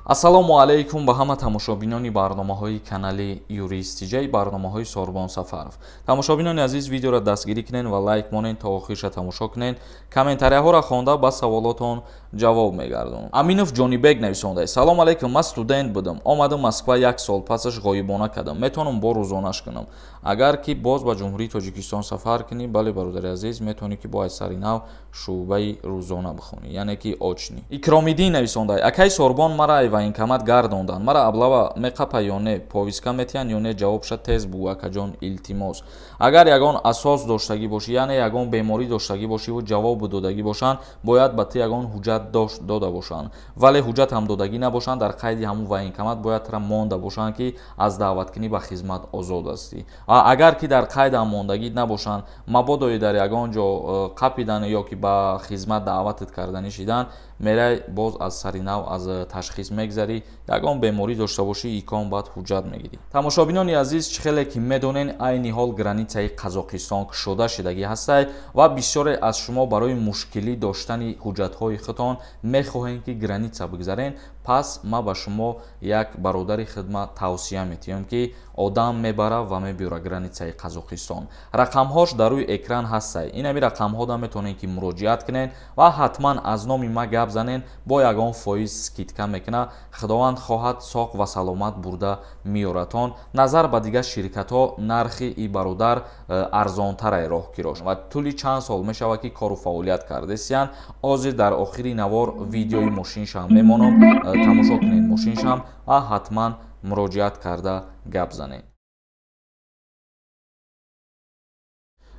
ассалому алайкум ба ҳама тамошобинони барномаҳои канали юристиҷаи барномаҳои Сорбон Сафаров. Тамошобинони азиз, видеоро дастгирӣ кунед ва лайк монед то охирша тамошо кунед. Комментарияҳоро хонда ба саволотон ҷавоб мегардонам. Аминов Ҷонибек нависонда: салом алайкум, ман студент будам, омадам Москва 1 сол пасаш ғоибона кардам, метавонам бо рӯзонаш кунам. Агар ки боз ба ҷумҳурии Тоҷикистон сафар кунӣ, бале бародари азиз, метавонӣ ки бо сари нав шуъбаи рӯзона бихонӣ, яъне ки очнӣ. Икромиддин нависонда: акай Сорбон мара военкомат гардондан, мара аблава меқапа ё не, повиска метиҳанд ё не, ҷавобша тез бугу акаҷон, илтимос. Агар ягон асос доштагӣ бошӣ, яъне ягон беморӣ доштагӣ бошӣ ва ҷавоб додагӣ бошанд, бояд ба ту ягон ҳуҷҷат дода бошанд. Вале ҳуҷҷат ҳам додагӣ набошанд, дар қайди ҳамун военкомат бояд тра монда бошанд ки аз даъваткунӣ ба хизмат озод ҳастӣ. Агар ки дар қайд ҳам мондагӣ набошанд, мабодои дар ягон ҷо қапидан ё ки ба хизмат даъватат карданӣ шидан, мерай боз аз сари нав аз ташхис мегзарӣ, ягон беморӣ дошта бошӣ, икон баъд ҳуҷҷат мегирӣ. Тамошобинони азиз, чӣ хеле ки медонен, айни ҳол границаи Қазоқистон кушода шудагӣ ҳастай ва бисёре аз шумо барои мушкилӣ доштани ҳуҷҷатҳои худтон мехоҳем ки граница бигзарен. Пас ма ба шумо як бародари хидмат тавсия метиҳам ки одам мебара ва мебиёра границаи Қазоқистон. Рақамҳош дар рӯи экран ҳастай. Инами рақамҳода метавонед ки муроҷиат кунед ва ҳатман аз номи ма гап занед, бо ягон фоиз скидка мекуна. Худованд хоҳад соғ ва саломат бурда миёратон. Назар ба дигар ширкатҳо нархи и бародар арзонтаре роҳ гирош ва тӯли чанд сол мешавад ки кору фаъолият кардесиян. озир дар охири навор видеои мошиншам мемонам, тамошо кунед мошиншам ва ҳатман муроҷиат карда гап занед.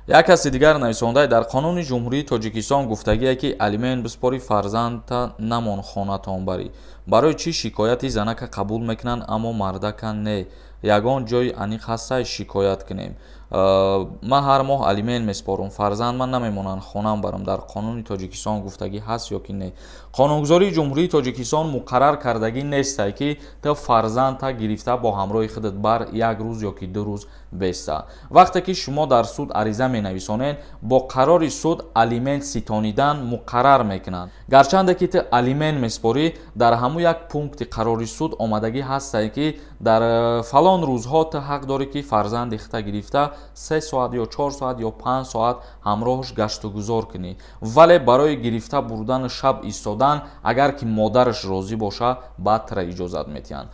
як каси дигар нависонда: дар қонуни ҷумҳурии Тоҷикистон гуфтагие ки алимент биспори фарзанда намон хонатон барӣ. Барои чӣ шикояти занака қабул мекунанд, аммо мардака не? Ягон ҷои аниқ ҳастай шикоят кунем. Ман ҳар моҳ алимент меспорам, фарзанд ман намемонанд хонам барам. Дар қонуни Тоҷикистон гуфтагӣ ҳаст ё ки не? қонунгузории ҷумҳурии Тоҷикистон муқаррар кардагӣ нестай ки ту фарзанда гирифта бо ҳамроҳи худат бар 1 рӯз ё ки 2 рӯз беста. вақте ки шумо дар суд ариза менависонед, бо қарори суд алимент ситонидан муқаррар мекунанд. Гарчанде ки ту алимент меспорӣ, дар ҳамун як пункти қарори суд омадагӣ ҳастай ки дар фалон рӯзҳо ту ҳақ дорӣ ки фарзанди худта гирифта 3 соат ё 4 соат ё 5 соат ҳамроҳаш гашту гузор кунӣ. Вале барои гирифта бурдан шаб истодан, агар ки модараш розӣ боша, баъд тра иҷозат метиҳанд.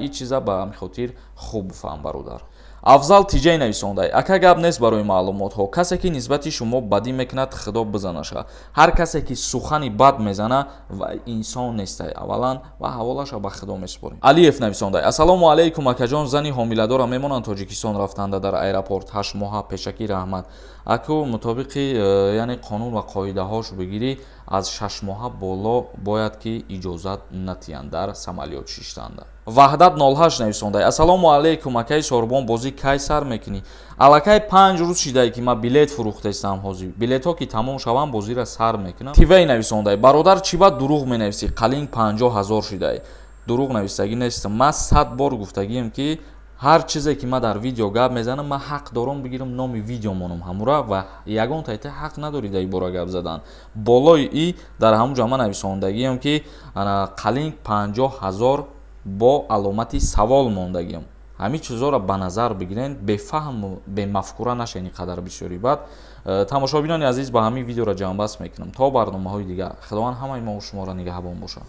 ин чиза ба ҳамин хотир хуб фаҳм бародар. Афзал Тиҷей нависондай: ака гап нест барои маълумотҳо. Касе ки нисбати шумо бадӣ мекунад, худо бизанаша. ҳар касе ки сухани бад мезана, вай инсон нестай. аввалан ва ҳаволаша ба худо меспорем. Алиев нависондай: ассалому алайкум акаҷон, зани ҳомиладора мемонанд Тоҷикистон рафтанда дар аэропорт 8 моҳа, пешакӣ раҳмат. Аку мутобиқи яъне қонун ва қоидаҳош бигирӣ, аз 6 моҳа боло бояд ки иҷозат натиҳанд дар самолёт шиштанда. Ваҳдат 08 нависондай: ассалому алайкум акай Сорбон, бозӣ кай сар мекунӣ? Аллакай 5 рӯз шидае ки ман билет фурӯхтаистам ҳозир. Билетҳо ки тамом шаванд, бозира сар мекунам. Тивей нависондай: бародар, чӣ ба дурӯғ менависӣ? Қалин 50 000 шидае. Дурӯғ навистагӣ нестам. Ман 100 бор гуфтагиам ки ҳар чизе ки ман дар видео гап мезанам, ман ҳақ дорам бигирам номи видео монам ҳамура ва ягон тайта ҳақ надорӣ дар ин бора гап задан. Болои и дар ҳамун ҷо ман нависондагиам ки қалин 50 000 бо аломати савол мондагиам. ҳамин чизоро ба назар бигирен, бефаҳм бемафкура нашен ин қадар бисёри бад. тамошобинони азиз, ба ҳамин видеоро ҷамъбаст мекунам. То барномаҳои дигар, худованд ҳамаи мо шуморо нигаҳбон бошад.